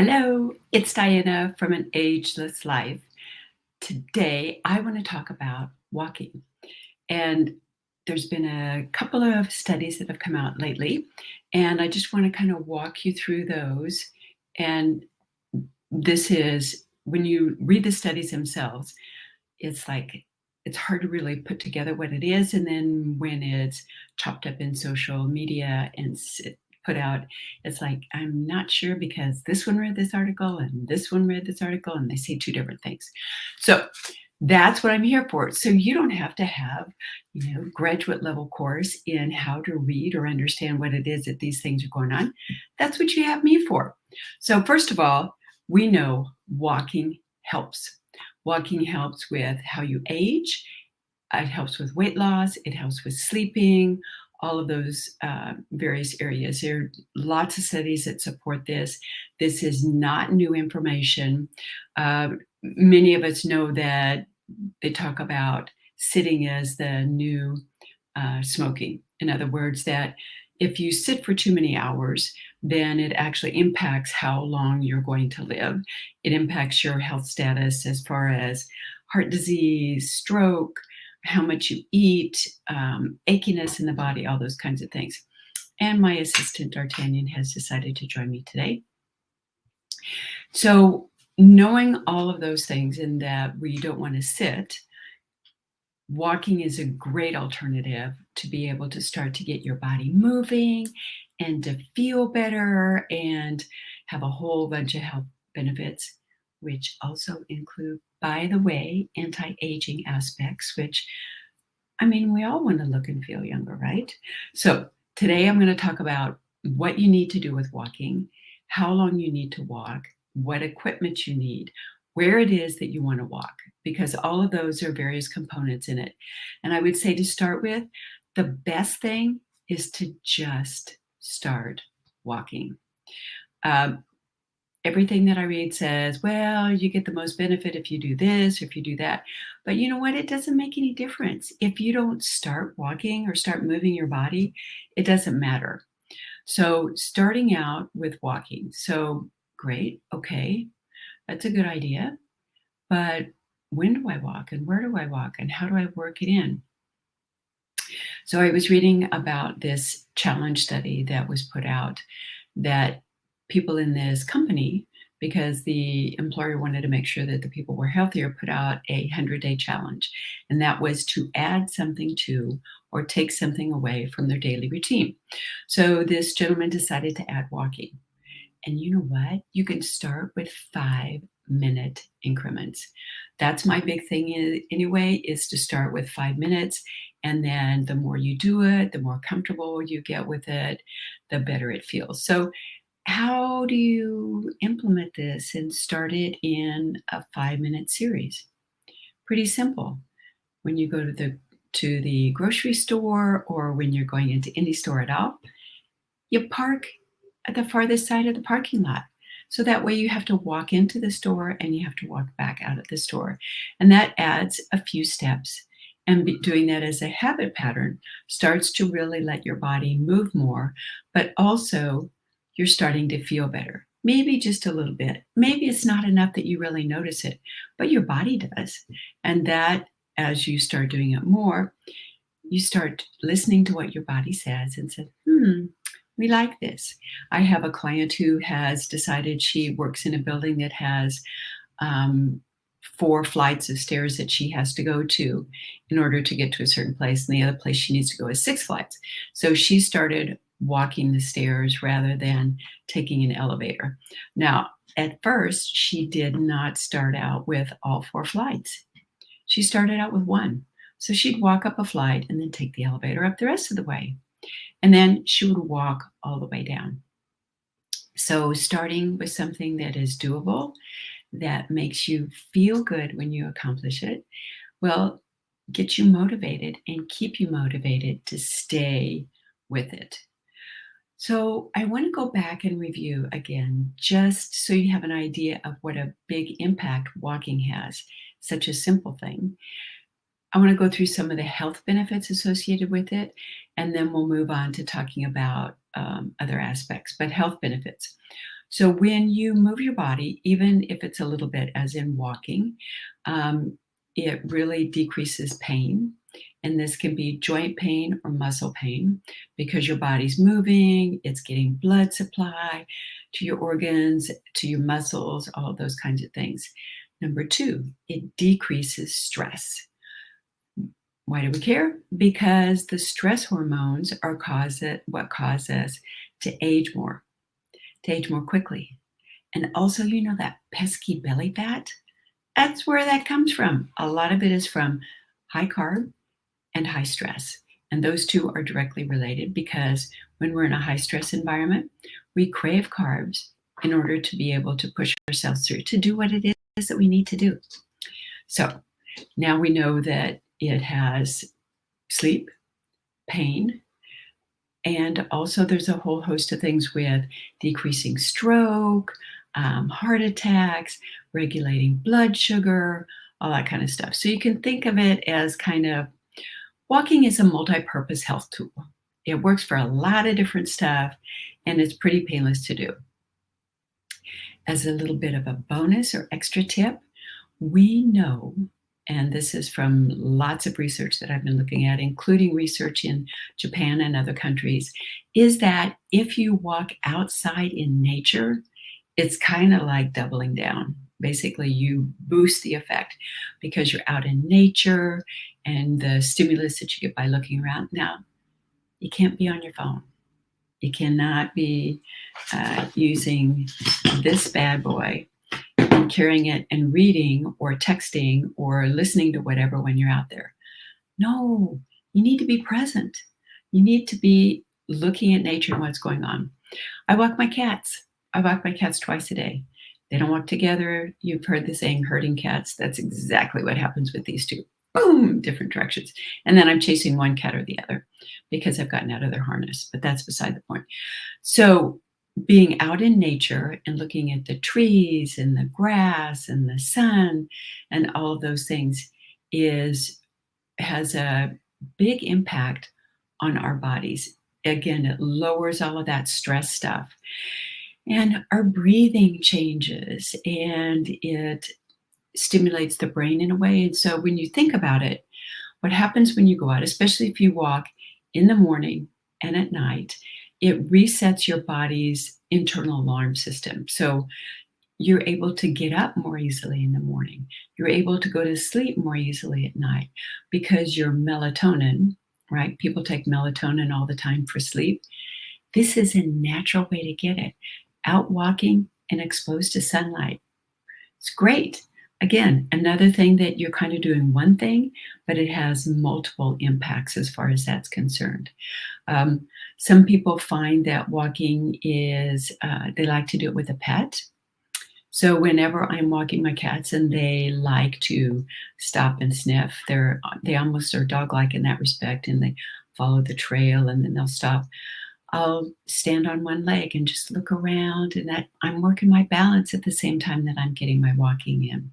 Hello, it's Diana from An Ageless Life. Today, I want to talk about walking. And there's been a couple of studies that have come out lately, and I just want to kind of walk you through those. And this is when you read the studies themselves, it's like it's hard to really put together what it is. And then when it's chopped up in social media and put out, it's like, I'm not sure because this one read this article and this one read this article and they say two different things. So that's what I'm here for. So you don't have to have, graduate level course in how to read or understand what it is that these things are going on. That's what you have me for. So first of all, we know walking helps. Walking helps with how you age. It helps with weight loss. It helps with sleeping, all of those various areas. There are lots of studies that support this. This is not new information. Many of us know that they talk about sitting as the new smoking. In other words, that if you sit for too many hours, then it actually impacts how long you're going to live. It impacts your health status as far as heart disease, stroke, how much you eat, achiness in the body, all those kinds of things. And my assistant, D'Artagnan, has decided to join me today. So knowing all of those things and that we don't want to sit, walking is a great alternative to be able to start to get your body moving and to feel better and have a whole bunch of health benefits, which also include, by the way, anti-aging aspects, which, I mean, we all want to look and feel younger, right? So today I'm going to talk about what you need to do with walking, how long you need to walk, what equipment you need, where it is that you want to walk, because all of those are various components in it. And I would say to start with, the best thing is to just start walking. Everything that I read says, well, you get the most benefit if you do this, or if you do that. But you know what? It doesn't make any difference. If you don't start walking or start moving your body, it doesn't matter. So starting out with walking. So great. Okay. That's a good idea. But when do I walk and where do I walk and how do I work it in? So I was reading about this challenge study that was put out that people in this company, because the employer wanted to make sure that the people were healthier, put out a 100-day challenge. And that was to add something to or take something away from their daily routine. So this gentleman decided to add walking. And you know what? You can start with 5-minute increments. That's my big thing anyway, is to start with 5 minutes. And then the more you do it, the more comfortable you get with it, the better it feels. So how do you implement this and start it in a 5-minute series? Pretty simple. When you go to the grocery store or when you're going into any store at all, you park at the farthest side of the parking lot. So that way you have to walk into the store and you have to walk back out of the store. And that adds a few steps. And doing that as a habit pattern starts to really let your body move more, but also you're starting to feel better. Maybe just a little bit. Maybe it's not enough that you really notice it, but your body does. And that, as you start doing it more, you start listening to what your body says and said, we like this. I have a client who has decided she works in a building that has 4 flights of stairs that she has to go to in order to get to a certain place. And the other place she needs to go is 6 flights. So she started walking the stairs rather than taking an elevator. Now, at first, she did not start out with all 4 flights. She started out with 1. So she'd walk up a flight and then take the elevator up the rest of the way. And then she would walk all the way down. So starting with something that is doable, that makes you feel good when you accomplish it, will get you motivated and keep you motivated to stay with it. So I want to go back and review again, just so you have an idea of what a big impact walking has, such a simple thing. I want to go through some of the health benefits associated with it, and then we'll move on to talking about other aspects, but health benefits. So when you move your body, even if it's a little bit, as in walking, um, it really decreases pain. And this can be joint pain or muscle pain because your body's moving, it's getting blood supply to your organs, to your muscles, all those kinds of things. Number two, it decreases stress. Why do we care? Because the stress hormones are what cause us to to age more quickly. And also, that pesky belly fat, that's where that comes from. A lot of it is from high carb and high stress. And those two are directly related because when we're in a high stress environment, we crave carbs in order to be able to push ourselves through to do what it is that we need to do. So now we know that it has sleep, pain, and also there's a whole host of things with decreasing stroke, heart attacks, regulating blood sugar, all that kind of stuff. So you can think of it as kind of walking is a multi-purpose health tool. It works for a lot of different stuff, and it's pretty painless to do. As a little bit of a bonus or extra tip, we know, and this is from lots of research that I've been looking at, including research in Japan and other countries, is that if you walk outside in nature, it's kind of like doubling down. Basically, you boost the effect because you're out in nature and the stimulus that you get by looking around. Now, you can't be on your phone. You cannot be using this bad boy and carrying it and reading or texting or listening to whatever when you're out there. No, you need to be present. You need to be looking at nature and what's going on. I walk my cats. I walk my cats twice a day. They don't walk together. You've heard the saying, herding cats. That's exactly what happens with these two. Boom, different directions. And then I'm chasing one cat or the other because I've gotten out of their harness, but that's beside the point. So being out in nature and looking at the trees and the grass and the sun and all of those things has a big impact on our bodies. Again, it lowers all of that stress stuff. And our breathing changes and it stimulates the brain in a way. And so when you think about it, what happens when you go out, especially if you walk in the morning and at night, it resets your body's internal alarm system. So you're able to get up more easily in the morning. You're able to go to sleep more easily at night because your melatonin, right? People take melatonin all the time for sleep. This is a natural way to get it. Out walking and exposed to sunlight. It's great. Again, another thing that you're kind of doing one thing, but it has multiple impacts as far as that's concerned. Some people find that walking they like to do it with a pet. So whenever I'm walking my cats and they like to stop and sniff, they almost are dog-like in that respect, and they follow the trail and then they'll stop. I'll stand on one leg and just look around, and that I'm working my balance at the same time that I'm getting my walking in.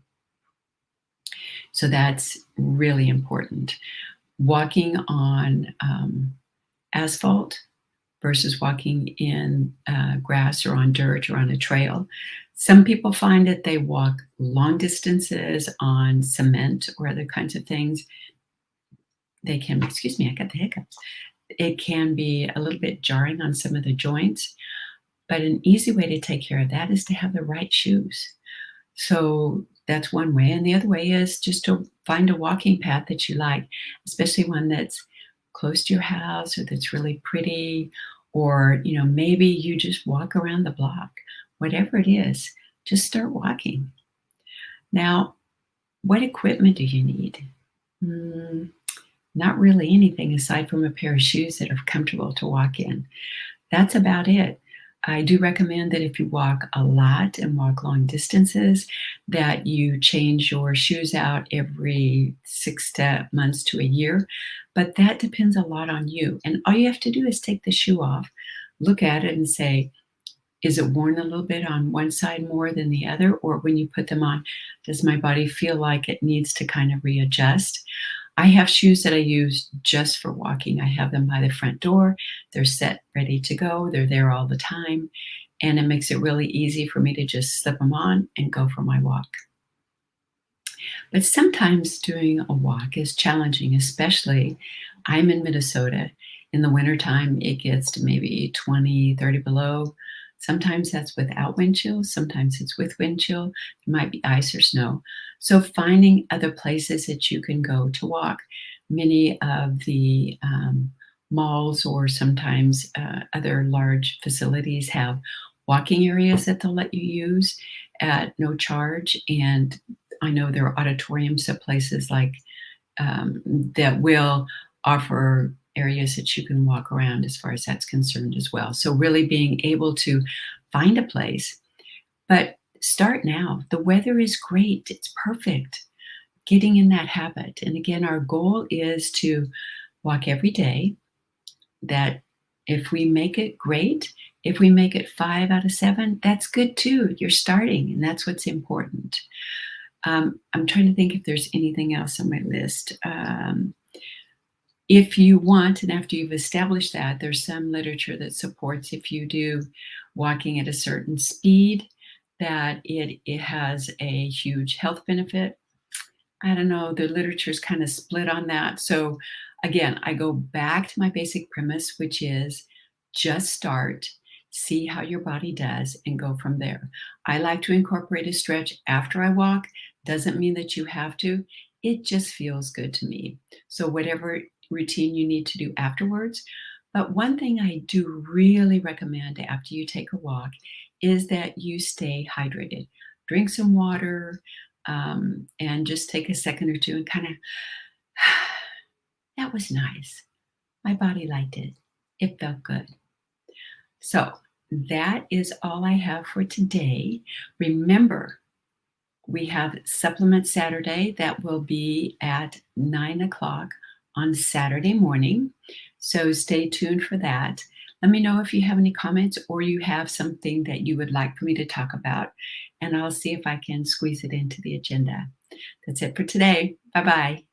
So that's really important. Walking on asphalt versus walking in grass or on dirt or on a trail. Some people find that they walk long distances on cement or other kinds of things. They can, excuse me, I got the hiccups. It can be a little bit jarring on some of the joints, but an easy way to take care of that is to have the right shoes. So that's one way. And the other way is just to find a walking path that you like, especially one that's close to your house or that's really pretty, or, maybe you just walk around the block. Whatever it is, just start walking. Now, what equipment do you need? Not really anything aside from a pair of shoes that are comfortable to walk in. That's about it. I do recommend that if you walk a lot and walk long distances, that you change your shoes out every 6 months to a year. But that depends a lot on you. And all you have to do is take the shoe off, look at it and say, is it worn a little bit on one side more than the other? Or when you put them on, does my body feel like it needs to kind of readjust? I have shoes that I use just for walking. I have them by the front door. They're set, ready to go. They're there all the time, and it makes it really easy for me to just slip them on and go for my walk. But sometimes doing a walk is challenging, especially I'm in Minnesota. In the wintertime, it gets to maybe 20, 30 below. Sometimes that's without wind chill, sometimes it's with wind chill. It might be ice or snow. So finding other places that you can go to walk. Many of the malls or sometimes other large facilities have walking areas that they'll let you use at no charge. And I know there are auditoriums at places like that will offer areas that you can walk around as far as that's concerned as well. So really being able to find a place, but start now. The weather is great. It's perfect. Getting in that habit. And again, our goal is to walk every day. That if we make it great, if we make it 5 out of 7, that's good too. You're starting, and that's what's important. I'm trying to think if there's anything else on my list. If you want, and after you've established that, there's some literature that supports if you do walking at a certain speed, that it has a huge health benefit. I don't know, the literature is kind of split on that. So again, I go back to my basic premise, which is just start, see how your body does, and go from there. I like to incorporate a stretch after I walk. Doesn't mean that you have to. It just feels good to me. So whatever routine you need to do afterwards. But one thing I do really recommend after you take a walk is that you stay hydrated. Drink some water, and just take a second or two and kind of, that was nice. My body liked it. It felt good. So that is all I have for today. Remember, we have Supplement Saturday that will be at 9 o'clock on Saturday morning. So stay tuned for that. Let me know if you have any comments or you have something that you would like for me to talk about, and I'll see if I can squeeze it into the agenda. That's it for today. Bye bye.